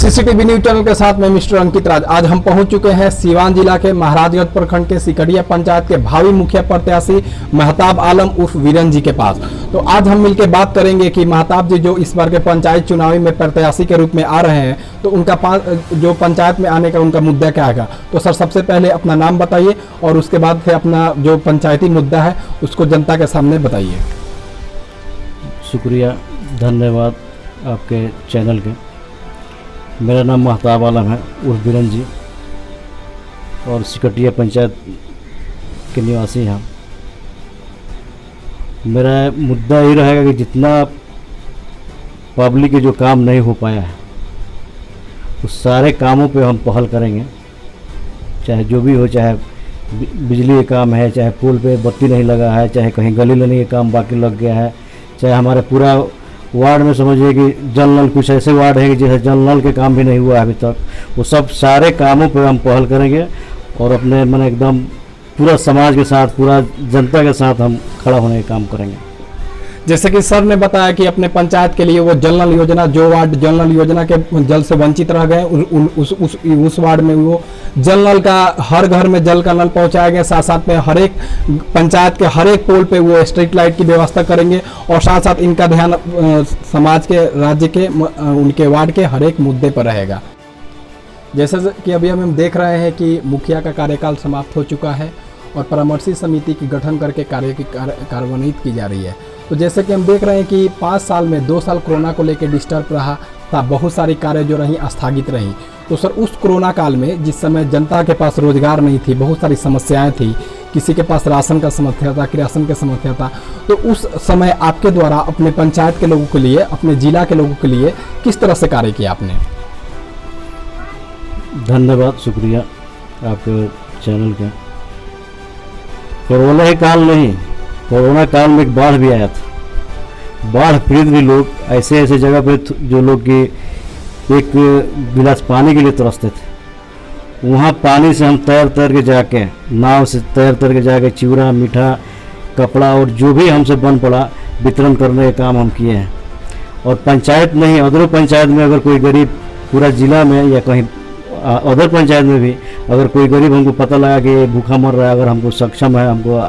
CCTV news channel के साथ मैं मिस्टर अंकित राज। आज हम पहुंच चुके हैं सीवान जिला के महाराजगंज प्रखंड के सिकड़िया पंचायत के भावी मुखिया प्रत्याशी महताब आलम उर्फ वीरन जी के पास। तो आज हम मिलकर बात करेंगे कि महताब जी जो इस बार के पंचायत चुनावी में प्रत्याशी के रूप में आ रहे हैं, तो उनका जो पंचायत में आने का उनका मुद्दा क्या है। तो सर, सबसे पहले अपना नाम बताइए और उसके बाद फिर अपना जो पंचायती मुद्दा है उसको जनता के सामने बताइए। शुक्रिया, धन्यवाद आपके चैनल के। मेरा नाम महताब आलम है उर्फ वीरन जी और सिकड़िया पंचायत के निवासी हैं। मेरा मुद्दा ये रहेगा कि जितना पब्लिक के जो काम नहीं हो पाया है उस सारे कामों पे हम पहल करेंगे, चाहे जो भी हो, चाहे बिजली का काम है, चाहे पुल पे बत्ती नहीं लगा है, चाहे कहीं गली लेने का काम बाकी लग गया है, चाहे हमारे पूरा वार्ड में समझिए कि जल नल, कुछ ऐसे वार्ड है कि जैसे जल नल के काम भी नहीं हुआ है अभी तक, वो सब सारे कामों पे हम पहल करेंगे और अपने मन एकदम पूरा समाज के साथ, पूरा जनता के साथ हम खड़ा होने का काम करेंगे। जैसे कि सर ने बताया कि अपने पंचायत के लिए वो जल नल योजना, जो वार्ड जल नल योजना के जल से वंचित रह गए उस वार्ड में वो जल नल का, हर घर में जल का नल पहुंचाया गया। साथ साथ में हर एक पंचायत के हर एक पोल पे वो स्ट्रीट लाइट की व्यवस्था करेंगे और साथ साथ इनका ध्यान समाज के, राज्य के, उनके वार्ड के हर एक मुद्दे पर रहेगा। जैसे कि अभी हम देख रहे हैं कि मुखिया का कार्यकाल समाप्त हो चुका है और परामर्शी समिति की गठन करके कार्यान्वित की जा रही है। तो जैसे कि हम देख रहे हैं कि 5 साल में 2 साल कोरोना को लेकर डिस्टर्ब रहा था, बहुत सारी कार्य जो रही स्थगित रही। तो सर, उस कोरोना काल में जिस समय जनता के पास रोजगार नहीं थी, बहुत सारी समस्याएं थी, किसी के पास राशन का समस्या था, किरासन का समस्या था, तो उस समय आपके द्वारा अपने पंचायत के लोगों के लिए, अपने जिला के लोगों के लिए किस तरह से कार्य किया आपने? धन्यवाद, शुक्रिया आपके चैनल के। कोरोना ही काल नहीं, कोरोना काल में एक बाढ़ भी आया था। बाढ़ पीड़ित भी लोग ऐसे ऐसे जगह पे जो लोग की एक गिलास पानी के लिए तरसते थे, वहाँ पानी से हम तैर के जाके, नाव से तैर के जाके चिवड़ा, मीठा, कपड़ा और जो भी हमसे बन पड़ा वितरण करने का काम हम किए हैं। और पंचायत नहीं, अदर पंचायत में अगर कोई गरीब, पूरा जिला में या कहीं अदर पंचायत में भी अगर कोई गरीब हमको पता लगा कि भूखा मर रहा है, अगर हमको सक्षम है, हमको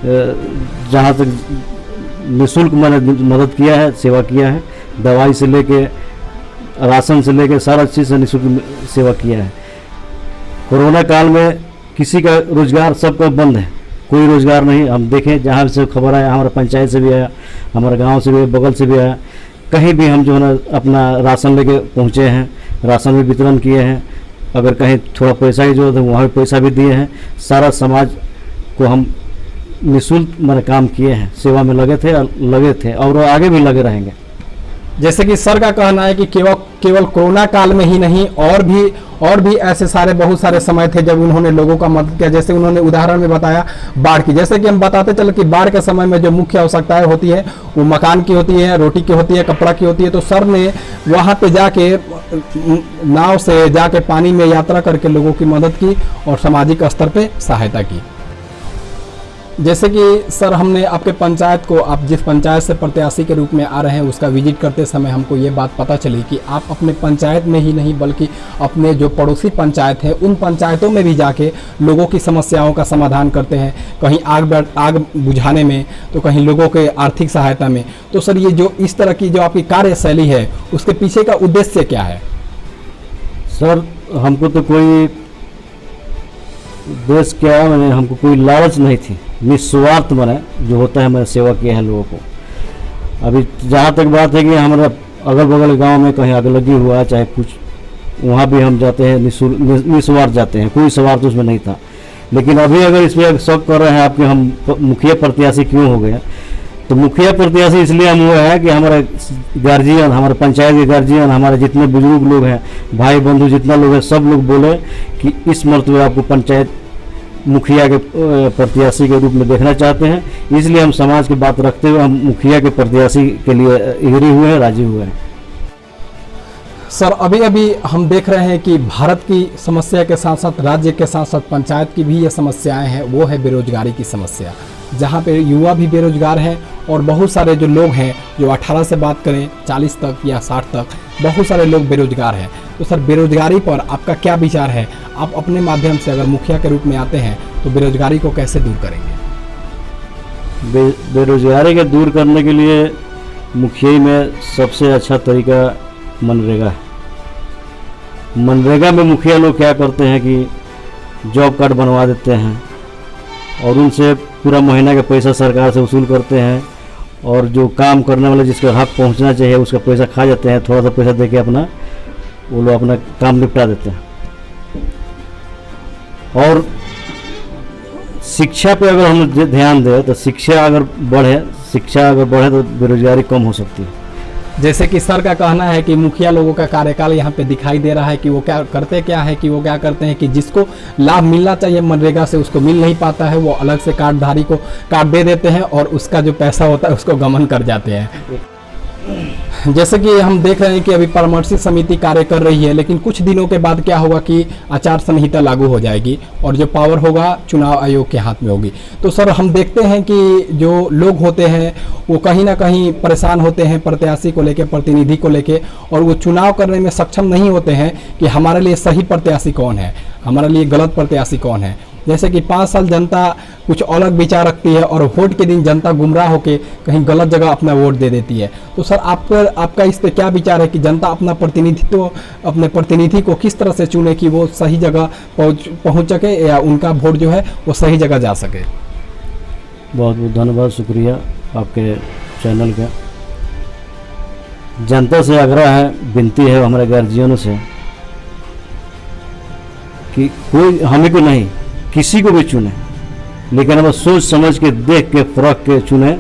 जहाँ तक निःशुल्क मैंने मदद किया है, सेवा किया है, दवाई से लेके राशन से लेके सारा चीज़ से निःशुल्क सेवा किया है। कोरोना काल में किसी का रोजगार सबका बंद है, कोई रोजगार नहीं। हम देखें जहाँ से खबर आया, हमारे पंचायत से भी आया, हमारे गांव से भी, बगल से भी आया, कहीं भी हम जो है ना अपना राशन लेके पहुँचे हैं, राशन भी वितरण किए हैं। अगर कहीं थोड़ा पैसा की जरूरत है वहाँ भी पैसा भी दिए हैं। सारा समाज को हम निःशुल्क मैंने काम किए हैं, सेवा में लगे थे और आगे भी लगे रहेंगे। जैसे कि सर का कहना है कि केवल कोरोना काल में ही नहीं, और भी ऐसे सारे बहुत सारे समय थे जब उन्होंने लोगों का मदद किया। जैसे उन्होंने उदाहरण में बताया बाढ़ की। जैसे कि हम बताते चले कि बाढ़ के समय में जो मुख्य आवश्यकताएं होती है वो मकान की होती है, रोटी की होती है, कपड़ा की होती है। तो सर ने वहाँ पे जाके नाव से जाके पानी में यात्रा करके लोगों की मदद की और सामाजिक स्तर पर सहायता की। जैसे कि सर, हमने आपके पंचायत को, आप जिस पंचायत से प्रत्याशी के रूप में आ रहे हैं, उसका विजिट करते समय हमको ये बात पता चली कि आप अपने पंचायत में ही नहीं बल्कि अपने जो पड़ोसी पंचायत है उन पंचायतों में भी जाके लोगों की समस्याओं का समाधान करते हैं, कहीं आग बुझाने में, तो कहीं लोगों के आर्थिक सहायता में। तो सर, ये जो इस तरह की जो आपकी कार्यशैली है उसके पीछे का उद्देश्य क्या है? सर, हमको तो कोई देश क्या, मैंने हमको कोई लालच नहीं थी, निस्वार्थ मैंने जो होता है मैंने सेवा किया है लोगों को। अभी जहाँ तक बात है कि हमारा अगल बगल गांव में कहीं आग लगी हुआ, चाहे कुछ, वहाँ भी हम जाते हैं, निस्वार्थ जाते हैं, कोई स्वार्थ उसमें नहीं था। लेकिन अभी अगर इस पर शक कर रहे हैं आपके हम मुखिया प्रत्याशी क्यों हो गए, तो मुखिया प्रत्याशी इसलिए हम हुए हैं कि हमारे गार्जियन, हमारे पंचायत के गार्जियन, हमारे जितने बुजुर्ग लोग हैं, भाई बंधु जितना लोग हैं, सब लोग बोले कि इस मर्तबे आपको पंचायत मुखिया के प्रत्याशी के रूप में देखना चाहते हैं। इसलिए हम समाज की बात रखते हुए हम मुखिया के प्रत्याशी के लिए एग्री हुए हैं, राजी हुए हैं। सर, अभी हम देख रहे हैं कि भारत की समस्या के साथ साथ, राज्य के साथ साथ पंचायत की भी ये समस्याएं हैं, वो है बेरोजगारी की समस्या। जहाँ पे युवा भी बेरोजगार हैं और बहुत सारे जो लोग हैं जो 18 से बात करें 40 तक या 60 तक बहुत सारे लोग बेरोजगार हैं। तो सर बेरोजगारी पर आपका क्या विचार है? आप अपने माध्यम से अगर मुखिया के रूप में आते हैं तो बेरोजगारी को कैसे दूर करेंगे? बेरोजगारी को दूर करने के लिए मुखिया में सबसे अच्छा तरीका मनरेगा है। मनरेगा में मुखिया लोग क्या करते हैं कि जॉब कार्ड बनवा देते हैं और उनसे पूरा महीना का पैसा सरकार से वसूल करते हैं और जो काम करने वाला जिसका हक पहुंचना चाहिए उसका पैसा खा जाते हैं। थोड़ा सा पैसा देके अपना वो लोग अपना काम निपटा देते हैं। और शिक्षा पे अगर हम ध्यान दें तो शिक्षा अगर बढ़े तो बेरोजगारी कम हो सकती है। जैसे कि सर का कहना है कि मुखिया लोगों का कार्यकाल यहाँ पे दिखाई दे रहा है कि वो क्या करते हैं कि जिसको लाभ मिलना चाहिए मनरेगा से उसको मिल नहीं पाता है, वो अलग से कार्डधारी को कार्ड दे देते हैं और उसका जो पैसा होता है उसको गमन कर जाते हैं। जैसे कि हम देख रहे हैं कि अभी परामर्शी समिति कार्य कर रही है, लेकिन कुछ दिनों के बाद क्या होगा कि आचार संहिता लागू हो जाएगी और जो पावर होगा चुनाव आयोग के हाथ में होगी। तो सर हम देखते हैं कि जो लोग होते हैं वो कहीं ना कहीं परेशान होते हैं प्रत्याशी को लेके, प्रतिनिधि को लेके, और वो चुनाव करने में सक्षम नहीं होते हैं कि हमारे लिए सही प्रत्याशी कौन है, हमारे लिए गलत प्रत्याशी कौन है। जैसे कि 5 साल जनता कुछ अलग विचार रखती है और वोट के दिन जनता गुमराह होकर कहीं गलत जगह अपना वोट दे देती है। तो सर आपका इस पे क्या विचार है कि जनता अपना अपने प्रतिनिधि को किस तरह से चुने कि वो सही जगह पहुंच सके या उनका वोट जो है वो सही जगह जा सके? बहुत बहुत धन्यवाद, शुक्रिया आपके चैनल का। जनता से आग्रह है, विनती है हमारे गार्जियनों से कि कोई हमें को नहीं किसी को भी चुने, लेकिन हम सोच समझ के देख के परख के चुने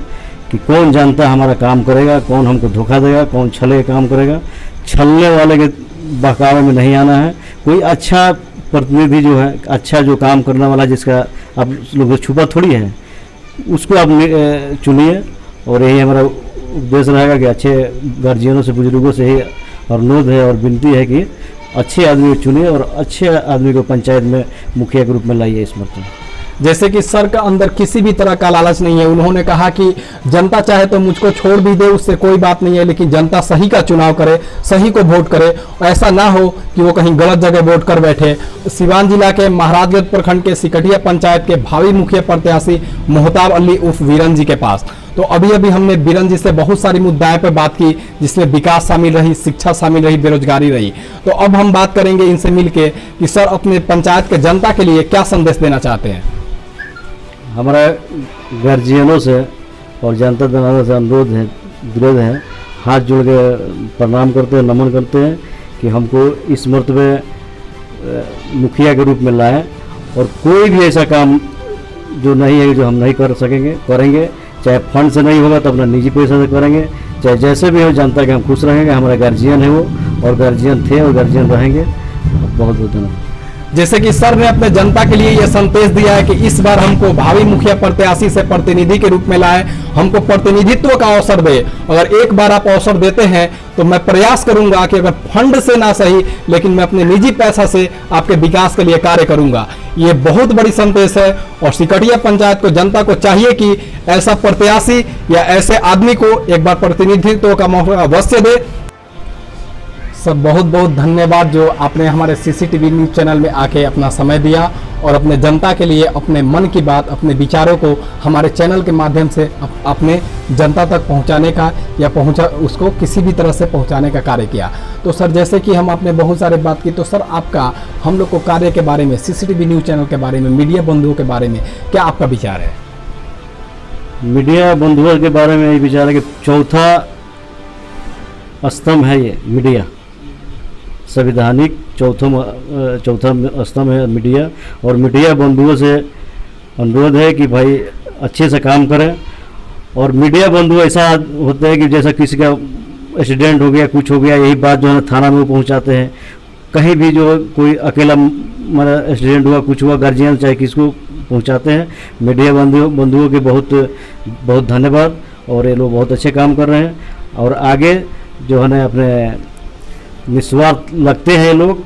कि कौन जानता हमारा काम करेगा, कौन हमको धोखा देगा, कौन छले काम करेगा। छलने वाले के बहकावे में नहीं आना है। कोई अच्छा प्रतिनिधि जो है, अच्छा जो काम करने वाला जिसका आप लोग छुपा थोड़ी है, उसको आप चुनिए। और यही हमारा उपदेश रहेगा कि अच्छे गार्जियनों से, बुजुर्गों से ही अनुरोध है और विनती है कि अच्छे आदमी को चुनिए और अच्छे आदमी को पंचायत में मुखिया के रूप में लाइए इस मरतबा। जैसे कि सर का अंदर किसी भी तरह का लालच नहीं है। उन्होंने कहा कि जनता चाहे तो मुझको छोड़ भी दे, उससे कोई बात नहीं है, लेकिन जनता सही का चुनाव करे, सही को वोट करे। ऐसा ना हो कि वो कहीं गलत जगह वोट कर बैठे। सिवान जिला के महाराजगंज प्रखंड के सिकटिया पंचायत के भावी मुखिया प्रत्याशी मोहताब अली उर्फ वीरन जी के पास। तो अभी हमने वीरन जी से बहुत सारी मुद्दाएं पे बात की, जिसमें विकास शामिल रही, शिक्षा शामिल रही, बेरोजगारी रही। तो अब हम बात करेंगे इनसे मिलके कि सर अपने पंचायत के जनता के लिए क्या संदेश देना चाहते हैं? हमारा गार्जियनों से और जनता जनार्दन से अनुरोध है, हाथ जोड़ के प्रणाम करते हैं, नमन करते हैं कि हमको इस मरतबे मुखिया के रूप में लाएं और कोई भी ऐसा काम जो नहीं है, जो हम नहीं कर सकेंगे, करेंगे। चाहे फंड से नहीं होगा तो अपना निजी पैसा से करेंगे, चाहे जैसे भी हो जनता के हम खुश रहेंगे। हमारा गार्जियन है वो, और गार्जियन थे और गार्जियन रहेंगे। बहुत बहुत धन्यवाद। जैसे कि सर ने अपने जनता के लिए यह संदेश दिया है कि इस बार हमको भावी मुखिया प्रत्याशी से प्रतिनिधि के रूप में लाए, हमको प्रतिनिधित्व का अवसर दे। अगर एक बार आप अवसर देते हैं तो मैं प्रयास करूंगा कि अगर फंड से ना सही, लेकिन मैं अपने निजी पैसा से आपके विकास के लिए कार्य करूंगा। ये बहुत बड़ी संदेश है और सिकटिया पंचायत को, जनता को चाहिए कि ऐसा प्रत्याशी या ऐसे आदमी को एक बार प्रतिनिधित्व का मौका अवश्य दे। सर बहुत बहुत धन्यवाद जो आपने हमारे सीसीटीवी न्यूज़ चैनल में आके अपना समय दिया और अपने जनता के लिए अपने मन की बात, अपने विचारों को हमारे चैनल के माध्यम से अपने जनता तक पहुंचाने का या उसको किसी भी तरह से पहुंचाने का कार्य किया। तो सर जैसे कि हम आपने बहुत सारे बात की, तो सर आपका हम लोग को कार्य के बारे में, सीसीटीवी न्यूज़ चैनल के बारे में, मीडिया बंधुओं के बारे में क्या आपका विचार है? मीडिया बंधुओं के बारे में ये विचार है कि चौथा स्तंभ है ये मीडिया, संवैधानिक चौथा स्तंभ है मीडिया। और मीडिया बंधुओं से अनुरोध है कि भाई अच्छे से काम करें। और मीडिया बंधु ऐसा होता है कि जैसा किसी का एक्सीडेंट हो गया, कुछ हो गया, यही बात जो है ना थाना में पहुंचाते हैं। कहीं भी जो कोई अकेला मतलब एक्सीडेंट हुआ, कुछ हुआ, गार्जियन चाहे किसको पहुंचाते हैं। मीडिया बंधुओं के बहुत बहुत धन्यवाद और ये लोग बहुत अच्छे काम कर रहे हैं और आगे जो है ना अपने निस्वार्थ लगते हैं लोग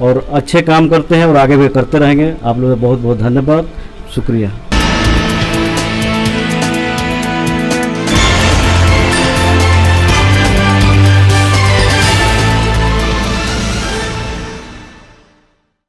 और अच्छे काम करते हैं और आगे भी करते रहेंगे। आप लोगों का बहुत बहुत धन्यवाद, शुक्रिया।